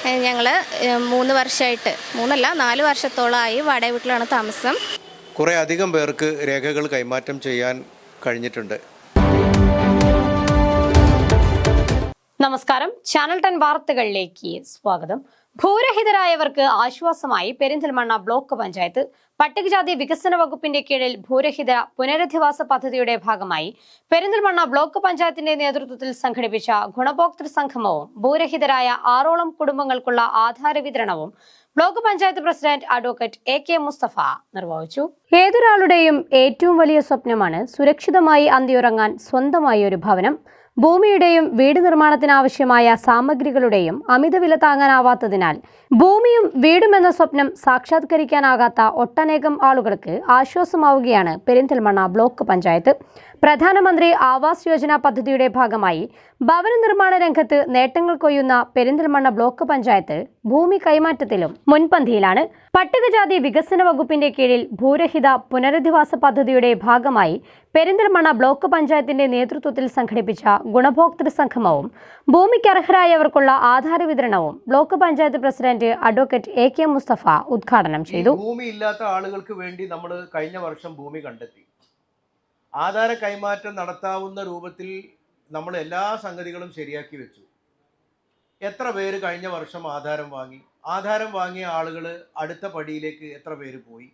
ഞങ്ങൾ 3 വർഷമായിട്ട് 4 വർഷത്തോളമായി വാടക വീട്ടിലാണ് താമസം. കുറേ അധികം പേർക്ക് രേഖകൾ കൈമാറ്റം ചെയ്യാൻ കഴിഞ്ഞിട്ടുണ്ട്. നമസ്കാരം, ചാനൽ 10 വാർത്തകളിലേക്ക് സ്വാഗതം. ഭൂരഹിതരായവർക്ക് ആശ്വാസമായി പെരിന്തൽമണ്ണ ബ്ലോക്ക് പഞ്ചായത്ത്. പട്ടികജാതി വികസന വകുപ്പിന്റെ കീഴിൽ ഭൂരഹിത പുനരധിവാസ പദ്ധതിയുടെ ഭാഗമായി പെരിന്തൽമണ്ണ ബ്ലോക്ക് പഞ്ചായത്തിന്റെ നേതൃത്വത്തിൽ സംഘടിപ്പിച്ച ഗുണഭോക്തൃ സംഗമവും ഭൂരഹിതരായ 6ഓളം കുടുംബങ്ങൾക്കുള്ള ആധാര വിതരണവും block panchayat president advocate AK Mustafa നിർവഹിച്ചു. ഏതൊരാളുടെയും ഏറ്റവും വലിയ സ്വപ്നമാണ് സുരക്ഷിതമായി അന്തിയുറങ്ങാൻ സ്വന്തമായി ഒരു ഭവനം. ഭൂമിയുടെയും വീട് നിർമ്മാണത്തിനാവശ്യമായ സാമഗ്രികളുടെയും അമിത വില താങ്ങാനാവാത്തതിനാൽ ഭൂമിയും വീടും എന്ന സ്വപ്നം സാക്ഷാത്കരിക്കാനാകാത്ത ഒട്ടനേകം ആളുകൾക്ക് ആശ്വാസമാവുകയാണ് പെരിന്തൽമണ്ണ ബ്ലോക്ക് പഞ്ചായത്ത്. പ്രധാനമന്ത്രി ആവാസ് യോജന പദ്ധതിയുടെ ഭാഗമായി ഭവന നിർമ്മാണ രംഗത്ത് നേട്ടങ്ങൾ കൊയ്യുന്ന പെരിന്തൽമണ്ണ ബ്ലോക്ക് പഞ്ചായത്ത് ഭൂമി കൈമാറ്റത്തിലും മുൻപന്തിയിലാണ്. പട്ടികജാതി വികസന വകുപ്പിന്റെ കീഴിൽ ഭൂരഹിത പുനരധിവാസ പദ്ധതിയുടെ ഭാഗമായി പെരിന്തൽമണ്ണ ബ്ലോക്ക് പഞ്ചായത്തിന്റെ നേതൃത്വത്തിൽ സംഘടിപ്പിച്ച ഗുണഭോക്തൃ സംഗമവും ഭൂമിക്കർഹരായവർക്കുള്ള ആധാര വിതരണവും block panchayat president advocate AK Mustafa ഉദ്ഘാടനം ചെയ്തു. ഭൂമി ഇല്ലാത്ത ആളുകൾക്ക് വേണ്ടി നമ്മൾ കഴിഞ്ഞ വർഷം ഭൂമി കണ്ടെത്തി. ആധാര കൈമാറ്റം നടത്താവുന്ന രൂപത്തിൽ നമ്മൾ എല്ലാ സംഗതികളും ശരിയാക്കി വെച്ചു. എത്ര പേര് കഴിഞ്ഞ വർഷം ആധാരം വാങ്ങി? ആധാരം വാങ്ങിയ ആളുകൾ അടുത്ത പടിയിലേക്ക് എത്ര പേര് പോയി?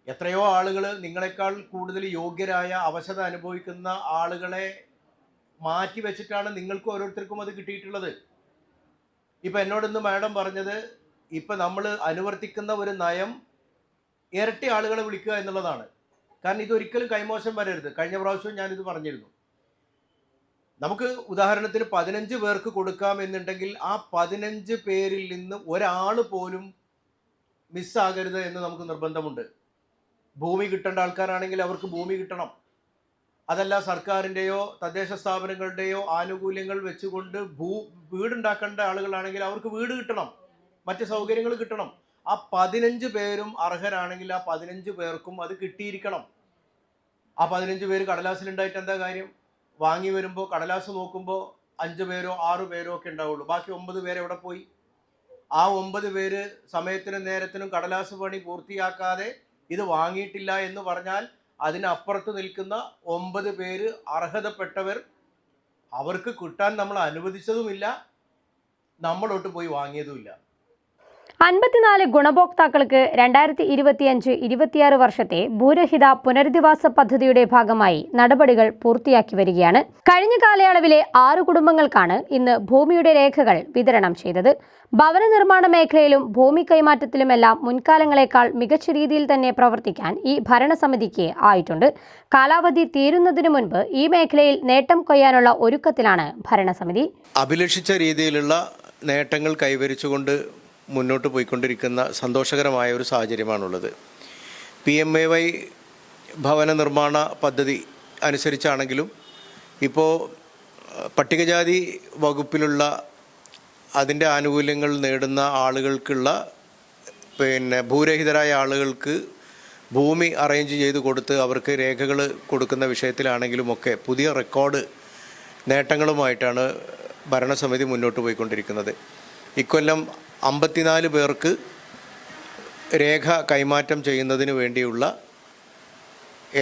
എത്രയോ ആളുകൾ നിങ്ങളെക്കാൾ കൂടുതൽ യോഗ്യരായ അവശത അനുഭവിക്കുന്ന ആളുകളെ മാറ്റി വെച്ചിട്ടാണ് നിങ്ങൾക്ക് ഓരോരുത്തർക്കും അത് കിട്ടിയിട്ടുള്ളത്. ഇപ്പം എന്നോടിന്ന് മാഡം പറഞ്ഞത്, ഇപ്പം നമ്മൾ അനുവർത്തിക്കുന്ന ഒരു നയം ഇരട്ടി ആളുകളെ വിളിക്കുക എന്നുള്ളതാണ്. കാരണം ഇതൊരിക്കലും കൈമോശം വരരുത്. കഴിഞ്ഞ പ്രാവശ്യവും ഞാനിത് പറഞ്ഞിരുന്നു. നമുക്ക് ഉദാഹരണത്തിന് 15 പേർക്ക് കൊടുക്കാമെന്നുണ്ടെങ്കിൽ ആ 15 പേരിൽ നിന്ന് ഒരാൾ പോലും മിസ്സാകരുത് എന്ന് നമുക്ക് നിർബന്ധമുണ്ട്. ഭൂമി കിട്ടേണ്ട ആൾക്കാരാണെങ്കിൽ അവർക്ക് ഭൂമി കിട്ടണം. അതല്ല സർക്കാരിൻ്റെയോ തദ്ദേശ സ്ഥാപനങ്ങളുടെയോ ആനുകൂല്യങ്ങൾ വെച്ചുകൊണ്ട് വീടുണ്ടാക്കേണ്ട ആളുകളാണെങ്കിൽ അവർക്ക് വീട് കിട്ടണം, മറ്റ് സൗകര്യങ്ങൾ കിട്ടണം. ആ 15 പേരും അർഹരാണെങ്കിൽ ആ 15 പേർക്കും അത് കിട്ടിയിരിക്കണം. ആ 15 പേര് കടലാസിലുണ്ടായിട്ട് എന്താ കാര്യം? വാങ്ങി വരുമ്പോൾ കടലാസ് നോക്കുമ്പോൾ 5 പേരോ 6 പേരോ ഒക്കെ ഉണ്ടാവുള്ളൂ. ബാക്കി 9 പേര് എവിടെ പോയി? ആ 9 പേര് സമയത്തിനും നേരത്തിനും കടലാസ് പണി പൂർത്തിയാക്കാതെ ഇത് വാങ്ങിയിട്ടില്ല എന്ന് പറഞ്ഞാൽ അതിനപ്പുറത്ത് നിൽക്കുന്ന 9 പേര് അർഹതപ്പെട്ടവർ, അവർക്ക് കിട്ടാൻ നമ്മൾ അനുവദിച്ചതുമില്ല, നമ്മളോട്ട് പോയി വാങ്ങിയതുമില്ല. 54 ഗുണഭോക്താക്കൾക്ക് 2025-26 വർഷത്തെ ഭൂരഹിത പുനരധിവാസ പദ്ധതിയുടെ ഭാഗമായി നടപടികൾ പൂർത്തിയാക്കി വരികയാണ്. കഴിഞ്ഞ കാലയളവിലെ 6 കുടുംബങ്ങൾക്കാണ് ഇന്ന് ഭൂമിയുടെ രേഖകൾ വിതരണം ചെയ്തത്. ഭവന നിർമ്മാണ മേഖലയിലും ഭൂമി കൈമാറ്റത്തിലുമെല്ലാം മുൻകാലങ്ങളെക്കാൾ മികച്ച രീതിയിൽ തന്നെ പ്രവർത്തിക്കാൻ ഈ ഭരണസമിതിക്ക് ആയിട്ടുണ്ട്. കാലാവധി തീരുന്നതിനു മുൻപ് ഈ മേഖലയിൽ നേട്ടം കൊയ്യാനുള്ള ഒരുക്കത്തിലാണ് ഭരണസമിതി. അഭിലഷിച്ച രീതിയിലുള്ള നേട്ടങ്ങൾ കൈവരിച്ചുകൊണ്ട് മുന്നോട്ട് പോയിക്കൊണ്ടിരിക്കുന്ന സന്തോഷകരമായ ഒരു സാഹചര്യമാണുള്ളത്. PMAY ഭവന നിർമ്മാണ പദ്ധതി അനുസരിച്ചാണെങ്കിലും ഇപ്പോൾ പട്ടികജാതി വകുപ്പിലുള്ള അതിൻ്റെ ആനുകൂല്യങ്ങൾ നേടുന്ന ആളുകൾക്കുള്ള ഭൂരഹിതരായ ആളുകൾക്ക് ഭൂമി അറേഞ്ച് ചെയ്ത് കൊടുത്ത് അവർക്ക് രേഖകൾ കൊടുക്കുന്ന വിഷയത്തിലാണെങ്കിലുമൊക്കെ പുതിയ റെക്കോർഡ് നേട്ടങ്ങളുമായിട്ടാണ് ഭരണസമിതി മുന്നോട്ട് പോയിക്കൊണ്ടിരിക്കുന്നത്. ഇക്കൊല്ലം 54 പേർക്ക് രേഖ കൈമാറ്റം ചെയ്യുന്നതിന് വേണ്ടിയുള്ള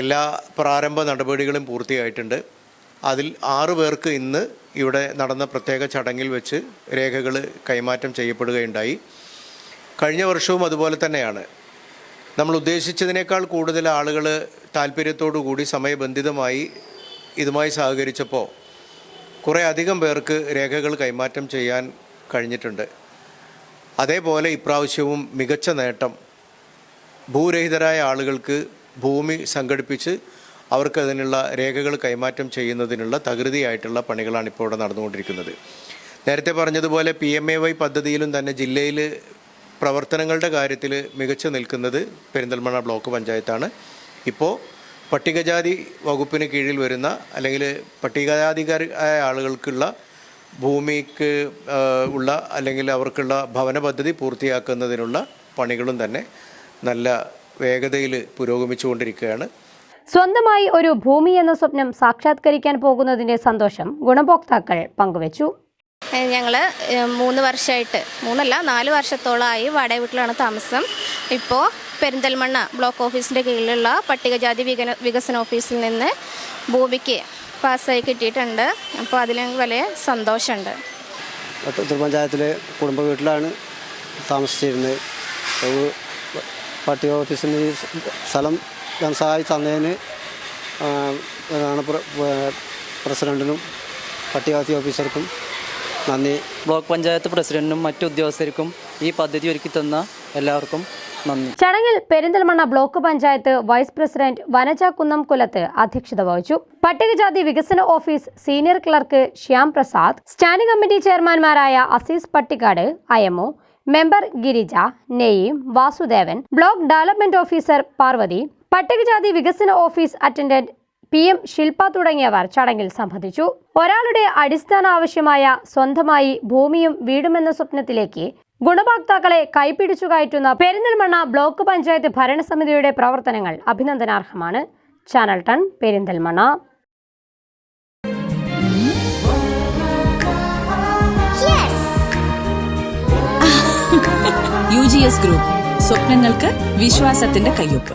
എല്ലാ പ്രാരംഭ നടപടികളും പൂർത്തിയായിട്ടുണ്ട്. അതിൽ 6 പേർക്ക് ഇന്ന് ഇവിടെ നടന്ന പ്രത്യേക ചടങ്ങിൽ വെച്ച് രേഖകൾ കൈമാറ്റം ചെയ്യപ്പെടുകയുണ്ടായി. കഴിഞ്ഞ വർഷവും അതുപോലെ തന്നെയാണ്. നമ്മൾ ഉദ്ദേശിച്ചതിനേക്കാൾ കൂടുതൽ ആളുകൾ താല്പര്യത്തോടു കൂടി സമയബന്ധിതമായി ഇതുമായി സഹകരിച്ചപ്പോൾ കുറേ അധികം പേർക്ക് രേഖകൾ കൈമാറ്റം ചെയ്യാൻ കഴിഞ്ഞിട്ടുണ്ട്. അതേപോലെ ഇപ്രാവശ്യവും മികച്ച നേട്ടം ഭൂരഹിതരായ ആളുകൾക്ക് ഭൂമി സംഘടിപ്പിച്ച് അവർക്ക് അതിനുള്ള രേഖകൾ കൈമാറ്റം ചെയ്യുന്നതിനുള്ള തകൃതിയായിട്ടുള്ള പണികളാണ് ഇപ്പോൾ ഇവിടെ നടന്നുകൊണ്ടിരിക്കുന്നത്. നേരത്തെ പറഞ്ഞതുപോലെ PMAY പദ്ധതിയിലും തന്നെ ജില്ലയിൽ പ്രവർത്തനങ്ങളുടെ കാര്യത്തിൽ മികച്ചു നിൽക്കുന്നത് പെരിന്തൽമണ്ണ ബ്ലോക്ക് പഞ്ചായത്താണ്. ഇപ്പോൾ പട്ടികജാതി വകുപ്പിന് കീഴിൽ വരുന്ന അല്ലെങ്കിൽ പട്ടികജാതിക്കാരായ ആളുകൾക്കുള്ള ഭൂമിക്ക് ഉള്ള അല്ലെങ്കിൽ അവർക്കുള്ള ഭവന പദ്ധതി പൂർത്തിയാക്കുന്നതിനുള്ള പണികളും തന്നെ നല്ല വേഗതയിൽ പുരോഗമിച്ചുകൊണ്ടിരിക്കുകയാണ്. സ്വന്തമായി ഒരു ഭൂമി എന്ന സ്വപ്നം സാക്ഷാത്കരിക്കാൻ പോകുന്നതിന്റെ സന്തോഷം ഗുണഭോക്താക്കൾ പങ്കുവച്ചു. ഞങ്ങൾ 3 വർഷമായിട്ട് 4 വർഷത്തോളമായി വാടക വീട്ടിലാണ് താമസം. ഇപ്പോൾ പെരിന്തൽമണ്ണ ബ്ലോക്ക് ഓഫീസിൻ്റെ കീഴിലുള്ള പട്ടികജാതി വികസന ഓഫീസിൽ നിന്ന് ഭൂമിക്ക് പാസ്സായി കിട്ടിയിട്ടുണ്ട്. അപ്പോൾ അതിൽ ഞങ്ങൾക്ക് വലിയ സന്തോഷമുണ്ട്. പഞ്ചായത്തിലെ കുടുംബ വീട്ടിലാണ് താമസിച്ചിരുന്നത്. പട്ടിക ഓഫീസിന് ഈ സ്ഥലം ധനസഹായി തന്നതിന് പ്രസിഡന്റിനും പട്ടികജാതി ഓഫീസർക്കും നന്ദി. ബ്ലോക്ക് പഞ്ചായത്ത് പ്രസിഡന്റിനും മറ്റു ഉദ്യോഗസ്ഥർക്കും ഈ പദ്ധതി ഒരുക്കി തന്ന എല്ലാവർക്കും നന്ദി. ചടങ്ങിൽ Perinthalmanna block panchayat vice president Vanaja Kunnamkulath അധ്യക്ഷത വഹിച്ചു. പട്ടികജാതി വികസന office senior clerk Shyam Prasad, standing committee ചെയർമാൻമാരായ Azeez Pattikkad, Ayamu, member Girija, Neyyam, Vasudevan, block development officer Parvathi, പട്ടികജാതി വികസന ഓഫീസ് അറ്റൻഡന്റ് PM ശില്പ തുടങ്ങിയവർ ചടങ്ങിൽ സംബന്ധിച്ചു. ഒരാളുടെ അടിസ്ഥാന ആവശ്യമായ സ്വന്തമായി ഭൂമിയും വീടുമെന്ന സ്വപ്നത്തിലേക്ക് ഗുണഭോക്താക്കളെ കൈപിടിച്ചു കയറ്റുന്ന പെരിന്തൽമണ്ണ ബ്ലോക്ക് പഞ്ചായത്ത് ഭരണസമിതിയുടെ പ്രവർത്തനങ്ങൾ അഭിനന്ദനാർഹമാണ്. ചാനൽ 10 പെരിന്തൽമണ്ണ. UGS ഗ്രൂപ്പ്, സ്വപ്നങ്ങൾക്ക് വിശ്വാസത്തിന്റെ കയ്യൊപ്പ്.